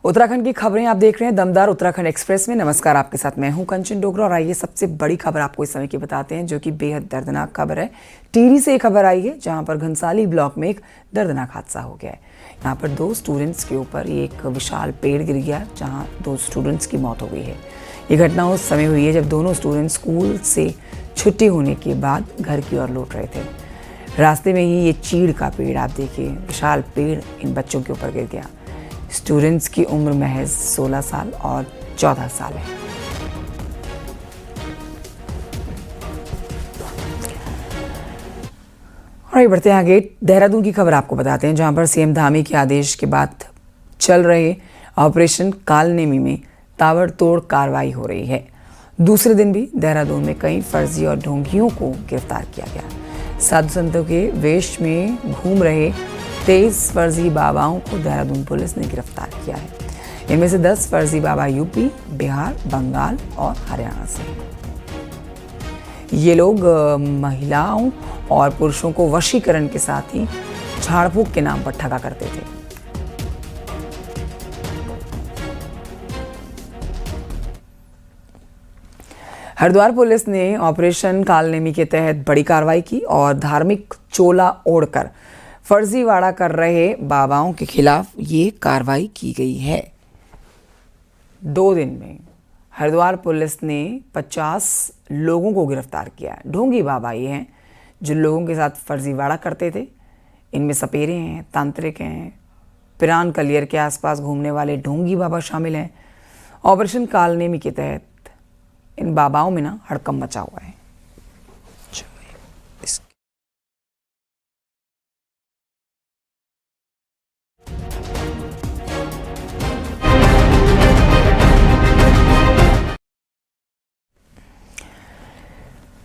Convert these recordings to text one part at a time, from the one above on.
उत्तराखंड की खबरें आप देख रहे हैं दमदार उत्तराखंड एक्सप्रेस में। नमस्कार, आपके साथ मैं हूं कंचन डोगरा और आइए सबसे बड़ी खबर आपको इस समय की बताते हैं, जो कि बेहद दर्दनाक खबर है। टिहरी से एक खबर आई है, जहां पर घनसाली ब्लॉक में एक दर्दनाक हादसा हो गया है। यहाँ पर 2 स्टूडेंट्स के ऊपर एक विशाल पेड़ गिर गया, जहाँ 2 स्टूडेंट्स की मौत हो गई है। ये घटना उस समय हुई है जब दोनों स्टूडेंट्स स्कूल से छुट्टी होने के बाद घर की ओर लौट रहे थे। रास्ते में ही ये चीड़ का पेड़, आप देखिए, विशाल पेड़ इन बच्चों के ऊपर गिर गया। स्टूडेंट्स की उम्र महज 16 साल और 14 साल है। और ये बढ़ते हैं आगे, देहरादून की खबर आपको बताते हैं, जहां पर सीएम धामी के आदेश के बाद चल रहे ऑपरेशन कालनेमी में ताबड़तोड़ कार्रवाई हो रही है। दूसरे दिन भी देहरादून में कई फर्जी और ढोंगियों को गिरफ्तार किया गया। साधु संतों के वेश में घूम रहे 23 फर्जी बाबाओं को देहरादून पुलिस ने गिरफ्तार किया है। इनमें से 10 फर्जी बाबा यूपी, बिहार, बंगाल और हरियाणा से हैं। ये लोग महिलाओं और पुरुषों को वशीकरण के साथ ही झाड़ फूक के नाम पर ठगा करते थे। हरिद्वार पुलिस ने ऑपरेशन कालनेमी के तहत बड़ी कार्रवाई की और धार्मिक चोला ओढ़कर फर्जीवाड़ा कर रहे बाबाओं के खिलाफ ये कार्रवाई की गई है। 2 दिन में हरिद्वार पुलिस ने 50 लोगों को गिरफ्तार किया। ढोंगी बाबा ये हैं जो लोगों के साथ फर्जीवाड़ा करते थे। इनमें सपेरे हैं, तांत्रिक हैं, पिरान कलियर के आसपास घूमने वाले ढोंगी बाबा शामिल हैं। ऑपरेशन कालनेमी के तहत इन बाबाओं में ना हड़कंप मचा हुआ है।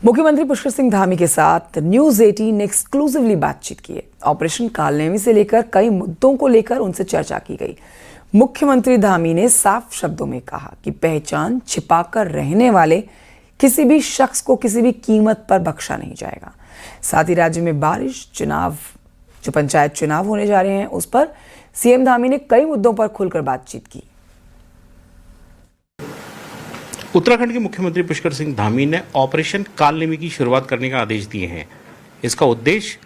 मुख्यमंत्री पुष्कर सिंह धामी के साथ न्यूज़ 18 ने एक्सक्लूसिवली बातचीत की है। ऑपरेशन कालनेमी से लेकर कई मुद्दों को लेकर उनसे चर्चा की गई। मुख्यमंत्री धामी ने साफ शब्दों में कहा कि पहचान छिपाकर रहने वाले किसी भी शख्स को किसी भी कीमत पर बख्शा नहीं जाएगा। साथ ही राज्य में बारिश, चुनाव, जो पंचायत चुनाव होने जा रहे हैं, उस पर सीएम धामी ने कई मुद्दों पर खुलकर बातचीत की। उत्तराखंड के मुख्यमंत्री पुष्कर सिंह धामी ने ऑपरेशन कालनेमी की शुरुआत करने का आदेश दिए हैं। इसका उद्देश्य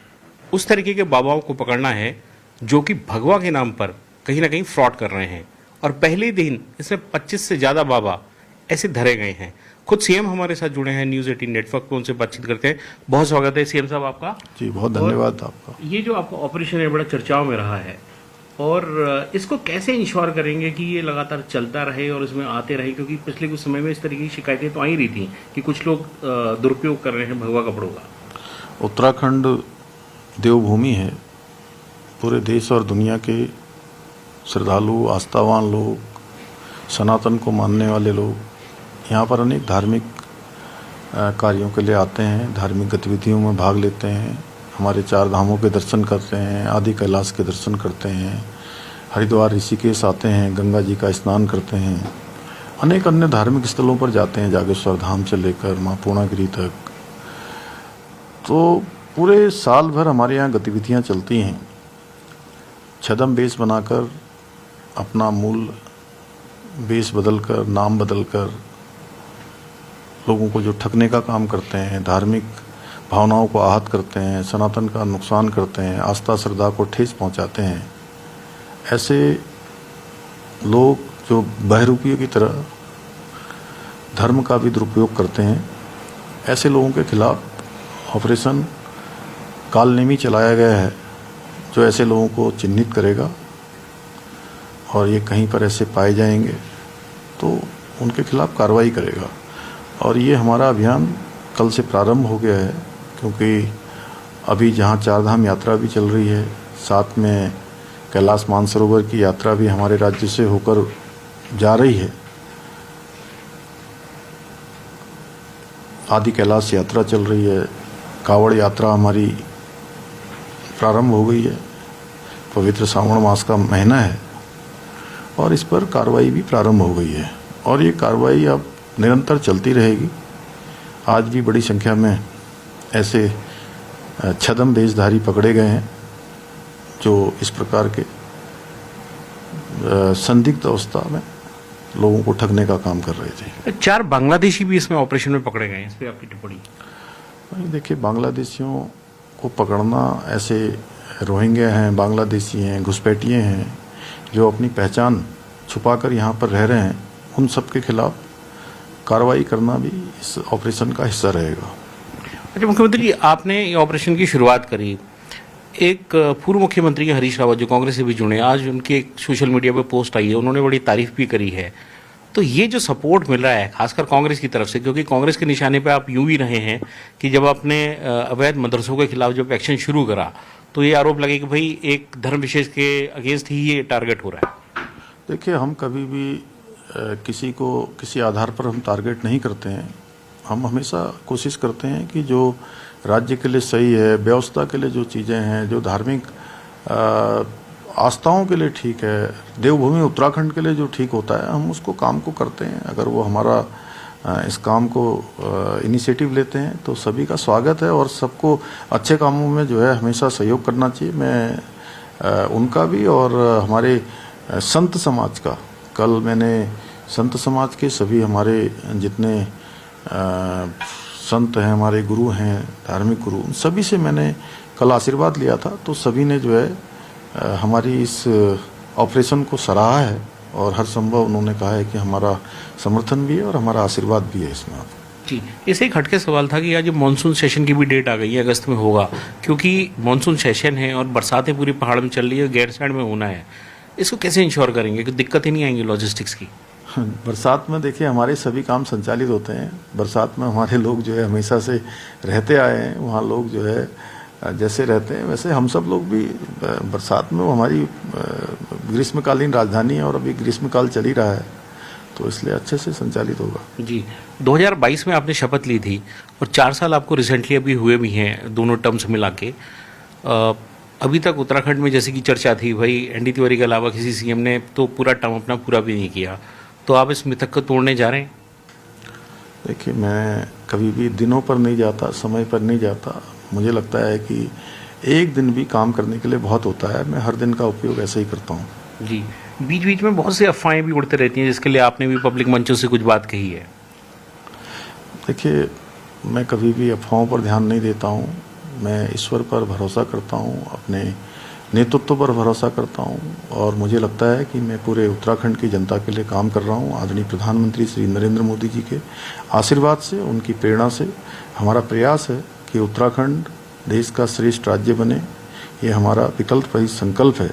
उस तरीके के बाबाओं को पकड़ना है जो कि भगवा के नाम पर कहीं ना कहीं फ्रॉड कर रहे हैं। और पहले दिन इसमें 25 से ज़्यादा बाबा ऐसे धरे गए हैं। खुद सीएम हमारे साथ जुड़े हैं न्यूज़ 18 नेटवर्क पे, उनसे बातचीत करते हैं। बहुत स्वागत है सीएम साहब आपका। जी, बहुत धन्यवाद आपका। ये जो आपका ऑपरेशन है बड़ा चर्चाओं में रहा है, और इसको कैसे इंश्योर करेंगे कि ये लगातार चलता रहे और इसमें आते रहे, क्योंकि पिछले कुछ समय में इस तरीके की शिकायतें तो आ ही रही थी कि कुछ लोग दुरुपयोग कर रहे हैं भगवा कपड़ों का। उत्तराखंड देवभूमि है। पूरे देश और दुनिया के श्रद्धालु, आस्थावान लोग, सनातन को मानने वाले लोग यहाँ पर अनेक धार्मिक कार्यों के लिए आते हैं, धार्मिक गतिविधियों में भाग लेते हैं, हमारे 4 धामों के दर्शन करते हैं, आदि कैलाश के दर्शन करते हैं, हरिद्वार ऋषिकेश आते हैं, गंगा जी का स्नान करते हैं, अनेक अन्य धार्मिक स्थलों पर जाते हैं, जागेश्वर धाम से लेकर माँ पूर्णागिरि तक। तो पूरे साल भर हमारे यहाँ गतिविधियाँ चलती हैं। छद्म वेश बनाकर, अपना मूल वेश बदलकर, नाम बदलकर लोगों को जो ठगने का काम करते हैं, धार्मिक भावनाओं को आहत करते हैं, सनातन का नुकसान करते हैं, आस्था श्रद्धा को ठेस पहुंचाते हैं, ऐसे लोग जो बहरूपियों की तरह धर्म का भी दुरुपयोग करते हैं, ऐसे लोगों के खिलाफ ऑपरेशन कालनेमी चलाया गया है, जो ऐसे लोगों को चिन्हित करेगा और ये कहीं पर ऐसे पाए जाएंगे तो उनके खिलाफ कार्रवाई करेगा। और ये हमारा अभियान कल से प्रारंभ हो गया है, क्योंकि अभी जहाँ 4 धाम यात्रा भी चल रही है, साथ में कैलाश मानसरोवर की यात्रा भी हमारे राज्य से होकर जा रही है। आदि कैलाश यात्रा चल रही है, कावड़ यात्रा हमारी प्रारंभ हो गई है। पवित्र श्रावण मास का महीना है और इस पर कार्रवाई भी प्रारंभ हो गई है और ये कार्रवाई अब निरंतर चलती रहेगी। आज भी बड़ी संख्या में ऐसे छद्म वेशधारी पकड़े गए हैं जो इस प्रकार के संदिग्ध अवस्था में लोगों को ठगने का काम कर रहे थे। 4 बांग्लादेशी भी इसमें ऑपरेशन में पकड़े गए हैं, इस पर आपकी टिप्पणी? देखिए, बांग्लादेशियों को पकड़ना, ऐसे रोहिंग्या हैं, बांग्लादेशी हैं, घुसपैठिए हैं जो अपनी पहचान छुपाकर यहाँ पर रह रहे हैं, उन सब के खिलाफ कार्रवाई करना भी इस ऑपरेशन का हिस्सा रहेगा। अच्छा मुख्यमंत्री जी, आपने ये ऑपरेशन की शुरुआत करी, एक पूर्व मुख्यमंत्री हरीश रावत जो कांग्रेस से भी जुड़े, आज उनकी एक सोशल मीडिया पे पोस्ट आई है, उन्होंने बड़ी तारीफ भी करी है। तो ये जो सपोर्ट मिल रहा है खासकर कांग्रेस की तरफ से, क्योंकि कांग्रेस के निशाने पे आप यूं ही रहे हैं कि जब आपने अवैध मदरसों के खिलाफ जब एक्शन शुरू करा तो ये आरोप लगे कि भाई एक धर्म विशेष के अगेंस्ट ही ये टारगेट हो रहा है। देखिए, हम कभी भी किसी को किसी आधार पर हम टारगेट नहीं करते हैं। हम हमेशा कोशिश करते हैं कि जो राज्य के लिए सही है, व्यवस्था के लिए जो चीज़ें हैं, जो धार्मिक आस्थाओं के लिए ठीक है, देवभूमि उत्तराखंड के लिए जो ठीक होता है, हम उसको काम को करते हैं। अगर वो हमारा इस काम को इनिशिएटिव लेते हैं तो सभी का स्वागत है और सबको अच्छे कामों में जो है हमेशा सहयोग करना चाहिए। मैं उनका भी और हमारे संत समाज का, कल मैंने संत समाज के सभी हमारे जितने संत हैं, हमारे गुरु हैं, धार्मिक गुरु, उन सभी से मैंने कल आशीर्वाद लिया था। तो सभी ने जो है हमारी इस ऑपरेशन को सराहा है और हर संभव उन्होंने कहा है कि हमारा समर्थन भी है और हमारा आशीर्वाद भी है इसमें। आप जी, इसे एक हटके सवाल था कि आज मानसून सेशन की भी डेट आ गई है, अगस्त में होगा, क्योंकि मानसून सेशन है और बरसातें पूरी पहाड़ में चल रही है, गैरसैंण में होना है, इसको कैसे इंश्योर करेंगे कि दिक्कत ही नहीं आएंगी लॉजिस्टिक्स की? बरसात में देखिए हमारे सभी काम संचालित होते हैं। बरसात में हमारे लोग जो है हमेशा से रहते आए हैं, वहाँ लोग जो है जैसे रहते हैं वैसे हम सब लोग भी बरसात में, वो हमारी ग्रीष्मकालीन राजधानी है और अभी ग्रीष्मकाल चल ही रहा है, तो इसलिए अच्छे से संचालित होगा। जी, 2022 में आपने शपथ ली थी और 4 साल आपको रिसेंटली अभी हुए भी हैं, दोनों टर्म्स मिला के। अभी तक उत्तराखंड में जैसे कि चर्चा थी, भाई एनडी तिवारी के अलावा किसी सीएम ने तो पूरा टर्म अपना पूरा भी नहीं किया, तो आप इस मिथक को तोड़ने जा रहे हैं? देखिए, मैं कभी भी दिनों पर नहीं जाता, समय पर नहीं जाता। मुझे लगता है कि एक दिन भी काम करने के लिए बहुत होता है। मैं हर दिन का उपयोग ऐसे ही करता हूँ। जी, बीच बीच में बहुत सी अफवाहें भी उड़ते रहती हैं, जिसके लिए आपने भी पब्लिक मंचों से कुछ बात कही है। देखिए, मैं कभी भी अफवाहों पर ध्यान नहीं देता हूँ। मैं ईश्वर पर भरोसा करता हूँ, अपने नेतृत्व पर भरोसा करता हूँ और मुझे लगता है कि मैं पूरे उत्तराखंड की जनता के लिए काम कर रहा हूँ। आदरणीय प्रधानमंत्री श्री नरेंद्र मोदी जी के आशीर्वाद से, उनकी प्रेरणा से हमारा प्रयास है कि उत्तराखंड देश का श्रेष्ठ राज्य बने। ये हमारा विकल्प रहित संकल्प है।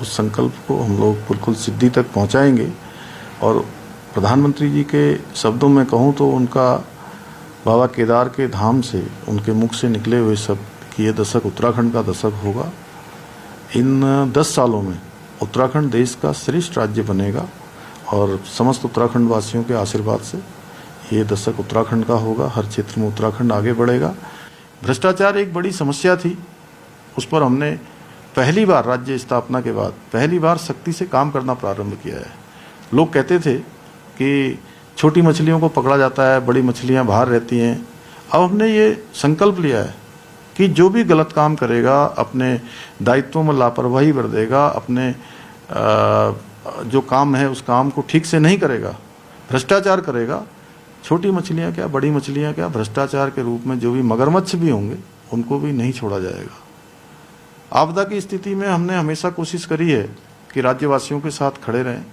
उस संकल्प को हम लोग बिल्कुल सिद्धि तक पहुँचाएंगे। और प्रधानमंत्री जी के शब्दों में कहूँ तो उनका बाबा केदार के धाम से, उनके मुख से निकले हुए शब्द कि ये दशक उत्तराखंड का दशक होगा। इन 10 सालों में उत्तराखंड देश का श्रेष्ठ राज्य बनेगा और समस्त उत्तराखंड वासियों के आशीर्वाद से ये दशक उत्तराखंड का होगा। हर क्षेत्र में उत्तराखंड आगे बढ़ेगा। भ्रष्टाचार एक बड़ी समस्या थी, उस पर हमने पहली बार राज्य स्थापना के बाद पहली बार सख्ती से काम करना प्रारंभ किया है। लोग कहते थे कि छोटी मछलियों को पकड़ा जाता है, बड़ी मछलियां बाहर रहती हैं। अब हमने ये संकल्प लिया है कि जो भी गलत काम करेगा, अपने दायित्वों में लापरवाही बरतेगा, अपने जो काम है उस काम को ठीक से नहीं करेगा, भ्रष्टाचार करेगा, छोटी मछलियां क्या, बड़ी मछलियां क्या, भ्रष्टाचार के रूप में जो भी मगरमच्छ भी होंगे उनको भी नहीं छोड़ा जाएगा। आपदा की स्थिति में हमने हमेशा कोशिश करी है कि राज्यवासियों के साथ खड़े रहें।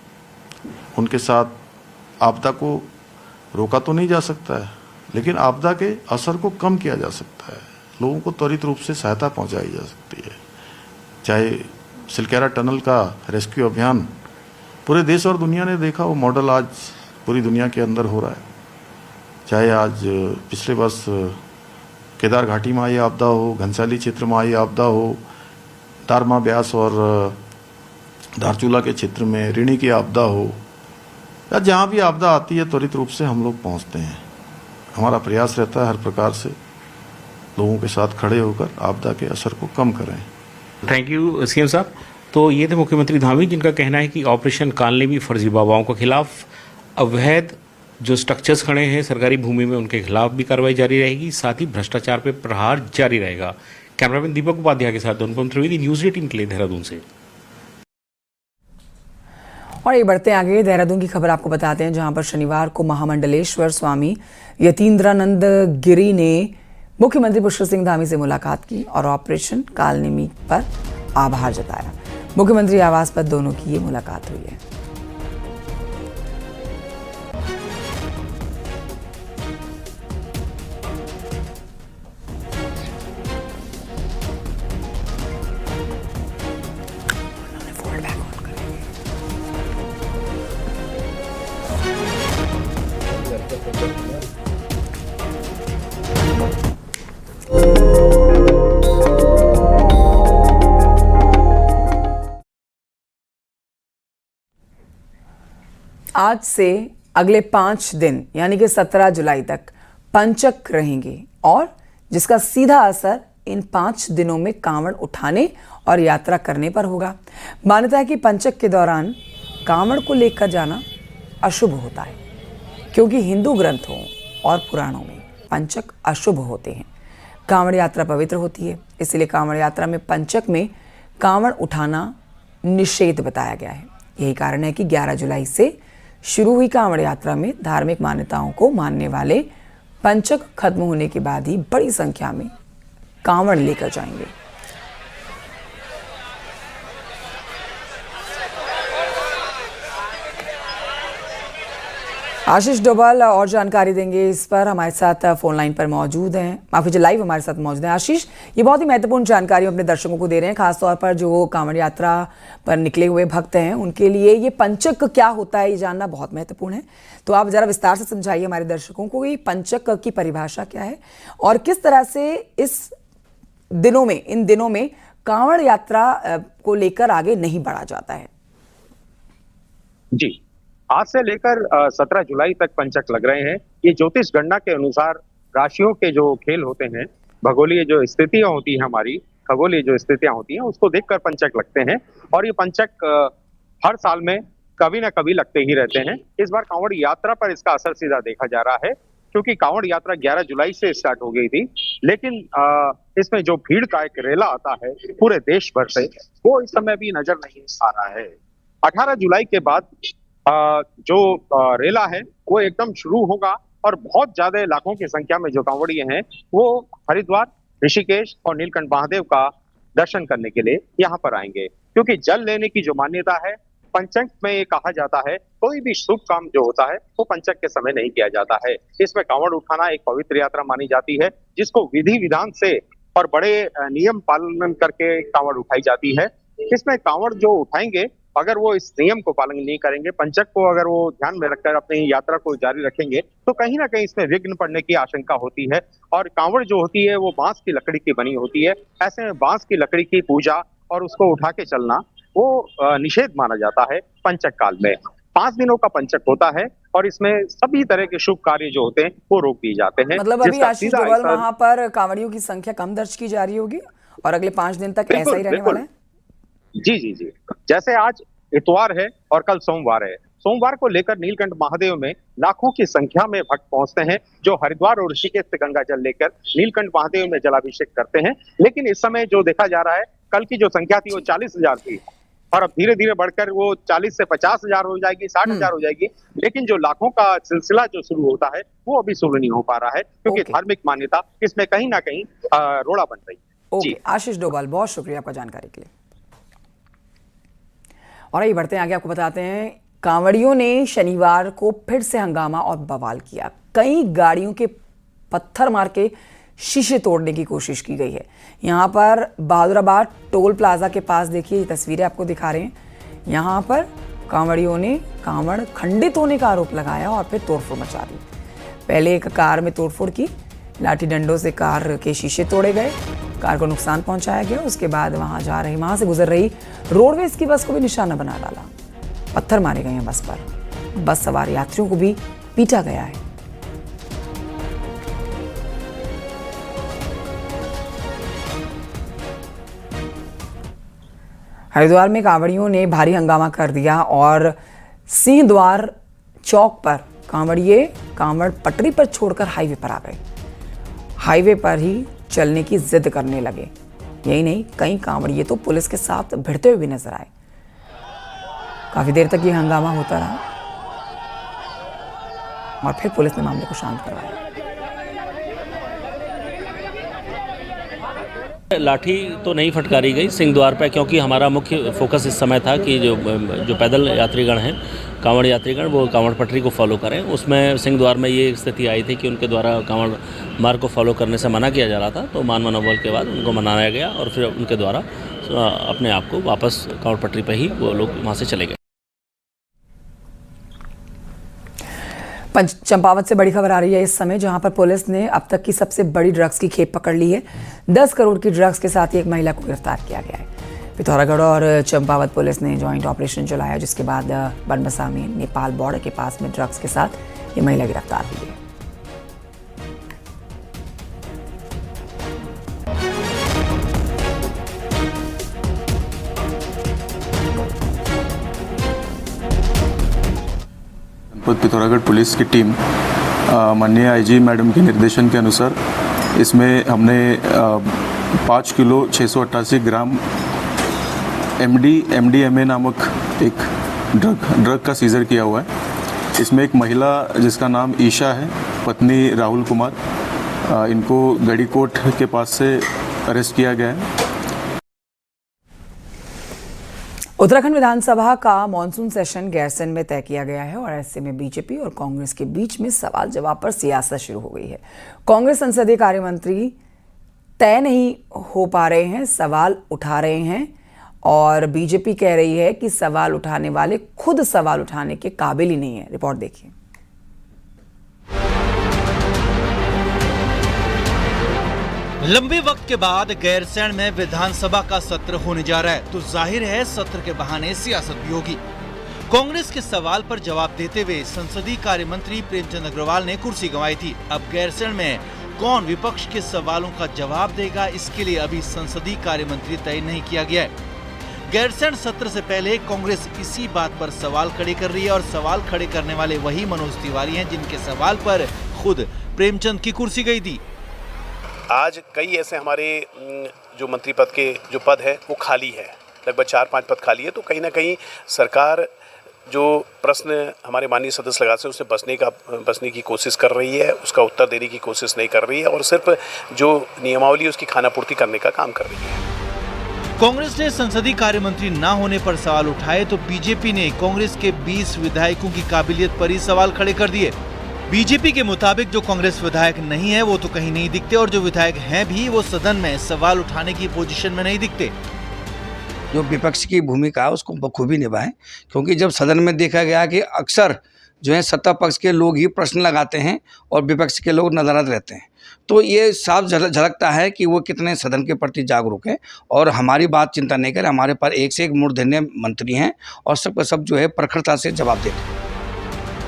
उनके साथ आपदा को रोका तो नहीं जा सकता है, लेकिन आपदा के असर को कम किया जा सकता है। लोगों को त्वरित रूप से सहायता पहुंचाई जा सकती है। चाहे सिलकेरा टनल का रेस्क्यू अभियान पूरे देश और दुनिया ने देखा, वो मॉडल आज पूरी दुनिया के अंदर हो रहा है। चाहे आज पिछले वर्ष केदार घाटी में आई आपदा हो, घनसाली क्षेत्र में आई आपदा हो, दारमा ब्यास और धारचूला के क्षेत्र में ऋणी की आपदा हो, या जहाँ भी आपदा आती है त्वरित रूप से हम लोग पहुँचते हैं। हमारा प्रयास रहता है हर प्रकार से लोगों के साथ खड़े होकर आपदा के असर को कम करें। थैंक यू सीएम साहब। तो ये थे मुख्यमंत्री धामी, जिनका कहना है कि ऑपरेशन कालनेमी फर्जी बाबाओं के खिलाफ, अवैध जो स्ट्रक्चर्स खड़े हैं सरकारी भूमि में, उनके खिलाफ भी कार्रवाई जारी रहेगी, साथ ही भ्रष्टाचार पर प्रहार जारी रहेगा। कैमरामैन दीपक उपाध्याय के साथ अनुपम त्रिवेदी, न्यूज़ 18 के लिए देहरादून से। और ये बढ़ते आगे देहरादून की खबर आपको बताते हैं, जहां पर शनिवार को महामंडलेश्वर स्वामी यतीन्द्रानंद गिरी ने मुख्यमंत्री पुष्कर सिंह धामी से मुलाकात की और ऑपरेशन कालनेमी पर आभार जताया। मुख्यमंत्री आवास पर दोनों की ये मुलाकात हुई है। आज से अगले 5 दिन यानी कि 17 जुलाई तक पंचक रहेंगे और जिसका सीधा असर इन 5 दिनों में कांवड़ उठाने और यात्रा करने पर होगा। मान्यता है कि पंचक के दौरान कांवड़ को लेकर जाना अशुभ होता है, क्योंकि हिंदू ग्रंथों और पुराणों में पंचक अशुभ होते हैं। कांवड़ यात्रा पवित्र होती है, इसलिए कांवड़ यात्रा में पंचक में कांवड़ उठाना निषेध बताया गया है। यही कारण है कि 11 जुलाई से शुरू हुई कांवड़ यात्रा में धार्मिक मान्यताओं को मानने वाले पंचक खत्म होने के बाद ही बड़ी संख्या में कांवड़ लेकर जाएंगे। आशीष डोभाल और जानकारी देंगे इस पर, हमारे साथ फोन लाइन पर मौजूद हैं, माफी चाहिए लाइव हमारे साथ मौजूद हैं। आशीष, ये बहुत ही महत्वपूर्ण जानकारी अपने दर्शकों को दे रहे हैं, खासतौर पर जो कांवड़ यात्रा पर निकले हुए भक्त हैं उनके लिए ये पंचक क्या होता है ये जानना बहुत महत्वपूर्ण है। तो आप जरा विस्तार से समझाइए हमारे दर्शकों को ये पंचक की परिभाषा क्या है और किस तरह से इन दिनों में कांवड़ यात्रा को लेकर आगे नहीं बढ़ा जाता है। जी, आज से लेकर 17 जुलाई तक पंचक लग रहे हैं। ये ज्योतिष गणना के अनुसार राशियों के जो खेल होते हैं, भौगोलिक जो स्थितियां होती हैं, हमारी खगोलीय जो स्थितियां होती हैं, उसको देखकर पंचक लगते हैं। और ये पंचक हर साल में कभी ना कभी लगते ही रहते हैं। इस बार कांवड़ यात्रा पर इसका असर सीधा देखा जा रहा है, क्योंकि कांवड़ यात्रा 11 जुलाई से स्टार्ट हो गई थी, लेकिन इसमें जो भीड़ का एक रेला आता है पूरे देश भर से, वो इस समय भी नजर नहीं आ रहा है। 18 जुलाई के बाद जो रेला है वो एकदम शुरू होगा और बहुत ज्यादा लाखों की संख्या में जो कांवड़िए हैं वो हरिद्वार, ऋषिकेश और नीलकंठ महादेव का दर्शन करने के लिए यहाँ पर आएंगे। क्योंकि जल लेने की जो मान्यता है, पंचक में ये कहा जाता है कोई भी शुभ काम जो होता है वो पंचक के समय नहीं किया जाता है। इसमें कांवड़ उठाना एक पवित्र यात्रा मानी जाती है, जिसको विधि विधान से और बड़े नियम पालन करके कांवड़ उठाई जाती है। इसमें कांवड़ जो उठाएंगे, अगर वो इस नियम को पालन नहीं करेंगे, पंचक को अगर वो ध्यान में रखकर अपनी यात्रा को जारी रखेंगे, तो कहीं ना कहीं इसमें विघ्न पड़ने की आशंका होती है। और कांवड़ जो होती है वो बांस की लकड़ी की बनी होती है। ऐसे में बांस की लकड़ी की पूजा और उसको उठा के चलना वो निषेध माना जाता है पंचक काल में। 5 दिनों का पंचक होता है और इसमें सभी तरह के शुभ कार्य जो होते हैं वो रोक दिए जाते हैं। मतलब अभी आशीष डोभाल वहां पर कांवड़ियों की संख्या कम दर्ज की जा रही होगी और अगले 5 दिन तक ऐसा ही रहने वाला है। जी जी जी, जैसे आज इतवार है और कल सोमवार है। सोमवार को लेकर नीलकंठ महादेव में लाखों की संख्या में भक्त पहुंचते हैं, जो हरिद्वार और ऋषिकेश से गंगा जल लेकर नीलकंठ महादेव में जलाभिषेक करते हैं। लेकिन इस समय जो देखा जा रहा है, कल की जो संख्या थी वो 40,000 थी और अब धीरे धीरे बढ़कर वो 40 से 50,000 हो जाएगी, 60,000 हो जाएगी। लेकिन जो लाखों का सिलसिला जो शुरू होता है वो अभी शुरू नहीं हो पा रहा है, क्योंकि धार्मिक मान्यता इसमें कहीं ना कहीं रोड़ा बन रही है। जी, आशीष डोभाल, बहुत शुक्रिया आपका जानकारी के लिए। और ये बढ़ते हैं आगे, आपको बताते हैं कांवड़ियों ने शनिवार को फिर से हंगामा और बवाल किया। कई गाड़ियों के पत्थर मार के शीशे तोड़ने की कोशिश की गई है। यहाँ पर बहादुराबाद टोल प्लाजा के पास देखिए, ये तस्वीरें आपको दिखा रहे हैं। यहाँ पर कांवड़ियों ने कांवड़ खंडित होने का आरोप लगाया और फिर तोड़फोड़ मचा दी। पहले एक कार में तोड़फोड़ की, लाठी डंडों से कार के शीशे तोड़े गए, कार को नुकसान पहुंचाया गया। उसके बाद वहां से गुजर रही रोडवेज की बस को भी निशाना बना डाला। पत्थर मारे गए हैं बस पर, बस सवार यात्रियों को भी पीटा गया है। हरिद्वार में कांवड़ियों ने भारी हंगामा कर दिया और सिंहद्वार चौक पर कांवड़ पटरी पर छोड़कर हाईवे पर आ गए। हाईवे पर ही चलने की जिद करने लगे। यही नहीं, कई कांवड़िए तो पुलिस के साथ भिड़ते हुए भी नजर आए। काफ़ी देर तक ये हंगामा होता रहा और फिर पुलिस ने मामले को शांत करवाया। लाठी तो नहीं फटकारी गई सिंह द्वार पर, क्योंकि हमारा मुख्य फोकस इस समय था कि जो पैदल यात्रीगण हैं, कांवड़ यात्रीगण, वो कांवड़ पटरी को फॉलो करें। उसमें सिंह द्वार में ये स्थिति आई थी कि उनके द्वारा कांवड़ मार्ग को फॉलो करने से मना किया जा रहा था, तो मान मनोबल के बाद उनको मनाया गया और फिर उनके द्वारा अपने आप को वापस कांवड़ पटरी पर ही वो लोग वहाँ से चले गए। चंपावत से बड़ी खबर आ रही है इस समय, जहां पर पुलिस ने अब तक की सबसे बड़ी ड्रग्स की खेप पकड़ ली है। 10 करोड़ की ड्रग्स के साथ ही एक महिला को गिरफ्तार किया गया है। पिथौरागढ़ और चंपावत पुलिस ने जॉइंट ऑपरेशन चलाया, जिसके बाद बनबसा में नेपाल बॉर्डर के पास में ड्रग्स के साथ ये महिला गिरफ्तार हुई है। पिथौरागढ़ पुलिस की टीम माननीय आईजी मैडम के निर्देशन के अनुसार इसमें हमने 5 किलो 688 ग्राम MDMA नामक एक ड्रग का सीजर किया हुआ है। इसमें एक महिला जिसका नाम ईशा है, पत्नी राहुल कुमार, इनको गढ़ीकोट के पास से अरेस्ट किया गया है। उत्तराखंड विधानसभा का मॉनसून सेशन गैरसैंण में तय किया गया है और ऐसे में बीजेपी और कांग्रेस के बीच में सवाल जवाब पर सियासत शुरू हो गई है। कांग्रेस संसदीय कार्य मंत्री तय नहीं हो पा रहे हैं, सवाल उठा रहे हैं और बीजेपी कह रही है कि सवाल उठाने वाले खुद सवाल उठाने के काबिल ही नहीं है। रिपोर्ट देखिए। लंबे वक्त के बाद गैरसैंण में विधानसभा का सत्र होने जा रहा है, तो जाहिर है सत्र के बहाने सियासत भी होगी। कांग्रेस के सवाल पर जवाब देते हुए संसदीय कार्य मंत्री प्रेमचंद अग्रवाल ने कुर्सी गंवाई थी। अब गैरसैंण में कौन विपक्ष के सवालों का जवाब देगा, इसके लिए अभी संसदीय कार्य मंत्री तय नहीं किया गया है। गैरसैंण सत्र से पहले कांग्रेस इसी बात पर सवाल खड़े कर रही है और सवाल खड़े करने वाले वही मनोज तिवारी हैं, जिनके सवाल पर खुद प्रेमचंद की कुर्सी गई थी। आज कई ऐसे हमारे जो मंत्री पद के जो पद है वो खाली है, लगभग 4-5 पद खाली है। तो कहीं ना कहीं सरकार जो प्रश्न हमारे माननीय सदस्य लगाते हैं उससे बचने की कोशिश कर रही है, उसका उत्तर देने की कोशिश नहीं कर रही है और सिर्फ जो नियमावली है उसकी खानापूर्ति करने का काम कर रही है। कांग्रेस ने संसदीय कार्य मंत्री न होने पर सवाल उठाए तो बीजेपी ने कांग्रेस के 20 विधायकों की काबिलियत पर ही सवाल खड़े कर दिए। बीजेपी के मुताबिक जो कांग्रेस विधायक नहीं है वो तो कहीं नहीं दिखते और जो विधायक हैं भी वो सदन में सवाल उठाने की पोजीशन में नहीं दिखते। जो विपक्ष की भूमिका है उसको बखूबी निभाएं, क्योंकि जब सदन में देखा गया कि अक्सर जो है सत्ता पक्ष के लोग ही प्रश्न लगाते हैं और विपक्ष के लोग नदारद रहते हैं, तो ये साफ झलकता है कि वो कितने सदन के प्रति जागरूक है और हमारी बात चिंता नहीं करें। हमारे पास एक से एक मूर्धन्य मंत्री हैं और सबका सब जो है प्रखरता से जवाब देते हैं।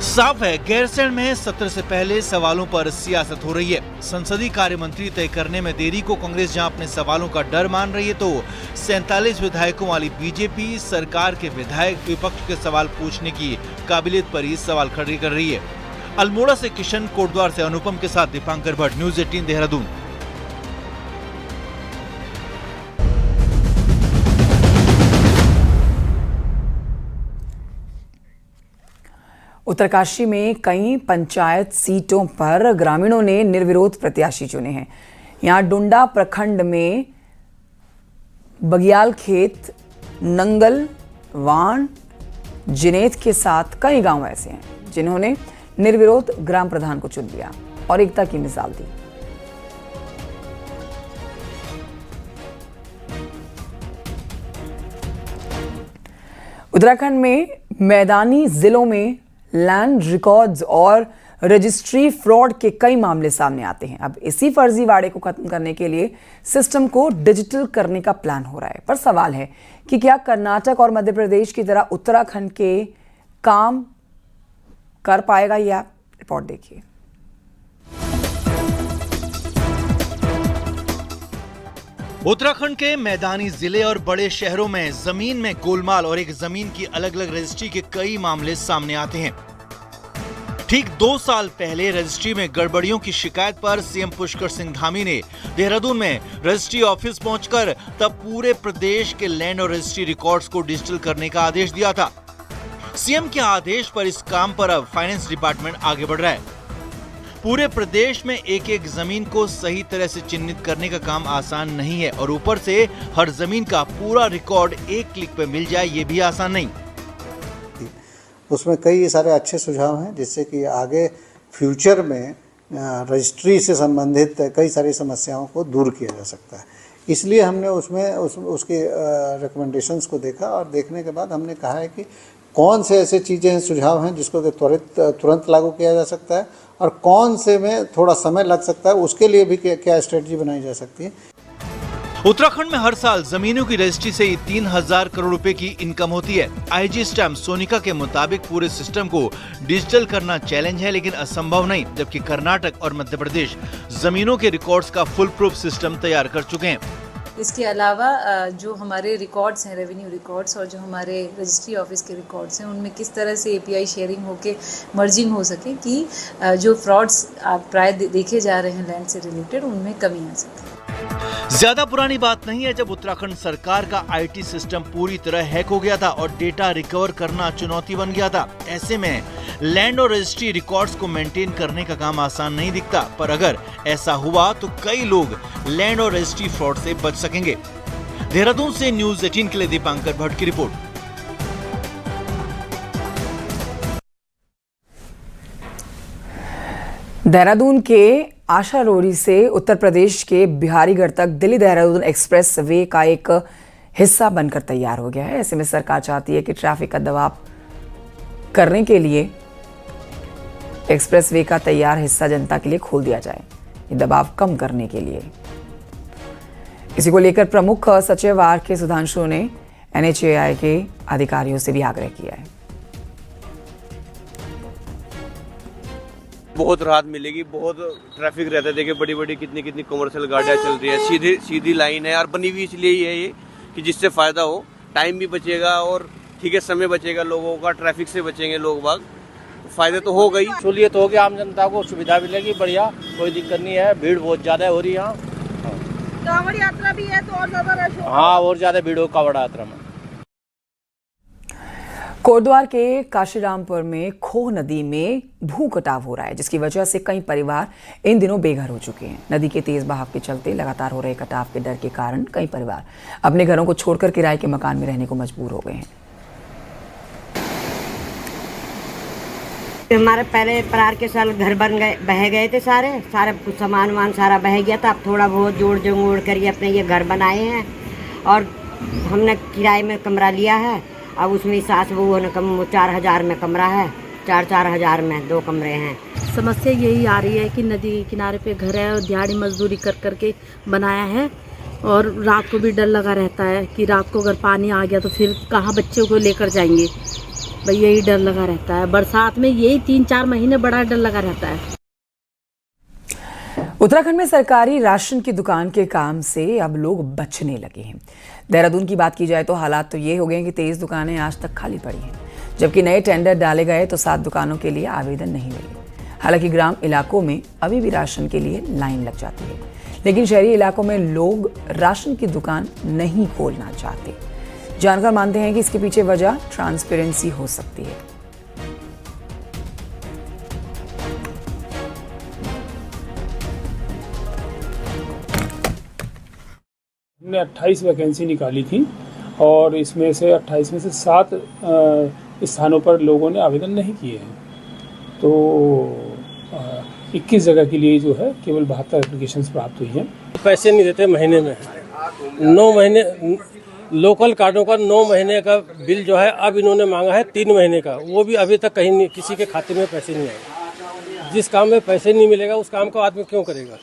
साफ है गैरसैंण में सत्र से पहले सवालों पर सियासत हो रही है। संसदीय कार्य मंत्री तय करने में देरी को कांग्रेस जहां अपने सवालों का डर मान रही है, तो 47 विधायकों वाली बीजेपी सरकार के विधायक विपक्ष के सवाल पूछने की काबिलियत पर ही सवाल खड़े कर रही है। अल्मोड़ा से किशन, कोटद्वार से अनुपम के साथ दीपांकर भट्ट, न्यूज़ 18 देहरादून। उत्तरकाशी में कई पंचायत सीटों पर ग्रामीणों ने निर्विरोध प्रत्याशी चुने हैं। यहां डुंडा प्रखंड में बगियाल खेत, नंगल, वाण, जिनेत के साथ कई गांव ऐसे हैं जिन्होंने निर्विरोध ग्राम प्रधान को चुन लिया और एकता की मिसाल दी। उत्तराखंड में मैदानी जिलों में लैंड रिकॉर्ड्स और रजिस्ट्री फ्रॉड के कई मामले सामने आते हैं। अब इसी फर्जीवाड़े को खत्म करने के लिए सिस्टम को डिजिटल करने का प्लान हो रहा है, पर सवाल है कि क्या कर्नाटक और मध्य प्रदेश की तरह उत्तराखंड के काम कर पाएगा ये ऐप? रिपोर्ट देखिए। उत्तराखंड के मैदानी जिले और बड़े शहरों में जमीन में गोलमाल और एक जमीन की अलग अलग रजिस्ट्री के कई मामले सामने आते हैं। ठीक 2 साल पहले रजिस्ट्री में गड़बड़ियों की शिकायत पर सीएम पुष्कर सिंह धामी ने देहरादून में रजिस्ट्री ऑफिस पहुंचकर तब पूरे प्रदेश के लैंड और रजिस्ट्री रिकॉर्ड्स को डिजिटल करने का आदेश दिया था। सीएम के आदेश पर इस काम पर अब फाइनेंस डिपार्टमेंट आगे बढ़ रहा है। पूरे प्रदेश में एक एक जमीन को सही तरह से चिन्हित करने का काम आसान नहीं है और ऊपर से हर जमीन का पूरा रिकॉर्ड एक क्लिक पे मिल जाए ये भी आसान नहीं। उसमें कई सारे अच्छे सुझाव हैं जिससे कि आगे फ्यूचर में रजिस्ट्री से संबंधित कई सारी समस्याओं को दूर किया जा सकता है। इसलिए हमने उसके रिकमेंडेशंस को देखा और देखने के बाद हमने कहा है कि कौन से ऐसे चीज़ें हैं, सुझाव हैं जिसको कि तुरंत लागू किया जा सकता है और कौन से में थोड़ा समय लग सकता है, उसके लिए भी क्या स्ट्रेटजी बनाई जा सकती है। उत्तराखंड में हर साल जमीनों की रजिस्ट्री से 3000 करोड़ रुपए की इनकम होती है। आईजी स्टैम्प सोनिका के मुताबिक पूरे सिस्टम को डिजिटल करना चैलेंज है लेकिन असंभव नहीं, जबकि कर्नाटक और मध्य प्रदेश जमीनों के रिकॉर्ड्स का फुल प्रूफ सिस्टम तैयार कर चुके हैं। इसके अलावा जो हमारे रिकॉर्ड्स हैं, रेवेन्यू रिकॉर्ड्स और जो हमारे रजिस्ट्री ऑफिस के रिकॉर्ड्स हैं, उनमें किस तरह से एपीआई शेयरिंग होके मर्जिंग हो सके कि जो फ्रॉड्स प्राय देखे जा रहे हैं लैंड से रिलेटेड, उनमें कमी आ सके। ज्यादा पुरानी बात नहीं है जब उत्तराखंड सरकार का आईटी सिस्टम पूरी तरह हैक हो गया था और डेटा रिकवर करना चुनौती बन गया था। ऐसे में लैंड और रजिस्ट्री रिकॉर्ड्स को मेंटेन करने का काम आसान नहीं दिखता, पर अगर ऐसा हुआ तो कई लोग लैंड और रजिस्ट्री फ्रॉड से बच सकेंगे। देहरादून से न्यूज़ 18 के लिए दीपांकर भट्ट की रिपोर्ट। देहरादून के आशा रोड़ी से उत्तर प्रदेश के बिहारीगढ़ तक दिल्ली देहरादून एक्सप्रेस वे का एक हिस्सा बनकर तैयार हो गया है। ऐसे में सरकार चाहती है कि ट्रैफिक का दबाव करने के लिए एक्सप्रेस वे का तैयार हिस्सा जनता के लिए खोल दिया जाए, ये दबाव कम करने के लिए। इसी को लेकर प्रमुख सचिव आर.के. सुधांशु ने NHAI के अधिकारियों से भी आग्रह किया है। बहुत राहत मिलेगी, बहुत ट्रैफिक रहता है। देखिए बड़ी बड़ी कितनी कमर्शियल गाड़ियाँ चल रही है, सीधी लाइन है और बनी हुई इसलिए ही है ये कि जिससे फ़ायदा हो, टाइम भी बचेगा और ठीक है समय बचेगा लोगों का, ट्रैफिक से बचेंगे लोग बाग, तो फ़ायदे तो हो गई। सहूलियत होगी, आम जनता को सुविधा मिलेगी, बढ़िया, कोई दिक्कत नहीं है। भीड़ बहुत ज़्यादा हो रही है यहाँ, कांवड़ यात्रा भी है तो और ज़्यादा रश होगा। हाँ, और ज़्यादा भीड़ हो कांवड़ यात्रा में। कोटद्वार के काशीरामपुर में खोह नदी में भू कटाव हो रहा है, जिसकी वजह से कई परिवार इन दिनों बेघर हो चुके हैं। नदी के तेज बहाव के चलते लगातार हो रहे कटाव के डर के कारण कई परिवार अपने घरों को छोड़कर किराए के मकान में रहने को मजबूर हो गए हैं। हमारे पहले प्रार के साल घर बह गए थे, सारे कुछ सामान वामान सारा बह गया था। अब थोड़ा बहुत जोड़ जोड़ कर ये अपने ये घर बनाए हैं और हमने किराए में कमरा लिया है। अब उसमें सास बहू ने 4000 में कमरा है, 4-4 में 2 कमरे हैं। समस्या यही आ रही है कि नदी के किनारे पे घर है और दिहाड़ी मजदूरी कर करके बनाया है और रात को भी डर लगा रहता है कि रात को अगर पानी आ गया तो फिर कहाँ बच्चों को लेकर जाएंगे, भाई यही डर लगा रहता है। बरसात में यही 3-4 महीने बड़ा डर लगा रहता है। उत्तराखंड में सरकारी राशन की दुकान के काम से अब लोग बचने लगे हैं। देहरादून की बात की जाए तो हालात तो ये हो गए हैं कि 23 दुकानें आज तक खाली पड़ी हैं, जबकि नए टेंडर डाले गए तो 7 दुकानों के लिए आवेदन नहीं मिले। हालांकि ग्राम इलाकों में अभी भी राशन के लिए लाइन लग जाती है, लेकिन शहरी इलाकों में लोग राशन की दुकान नहीं खोलना चाहते। जानकार मानते हैं कि इसके पीछे वजह ट्रांसपेरेंसी हो सकती है। हमने 28 वैकेंसी निकाली थी और इसमें से 28 में से 7 स्थानों पर लोगों ने आवेदन नहीं किए हैं, तो 21 जगह के लिए जो है केवल 72 एप्लीकेशंस प्राप्त हुई हैं। पैसे नहीं देते महीने में, 9 महीने लोकल कार्डों का 9 महीने का बिल जो है अब इन्होंने मांगा है 3 महीने का, वो भी अभी तक कहीं नहीं, किसी के खाते में पैसे नहीं आए। जिस काम में पैसे नहीं मिलेगा उस काम को आदमी क्यों करेगा।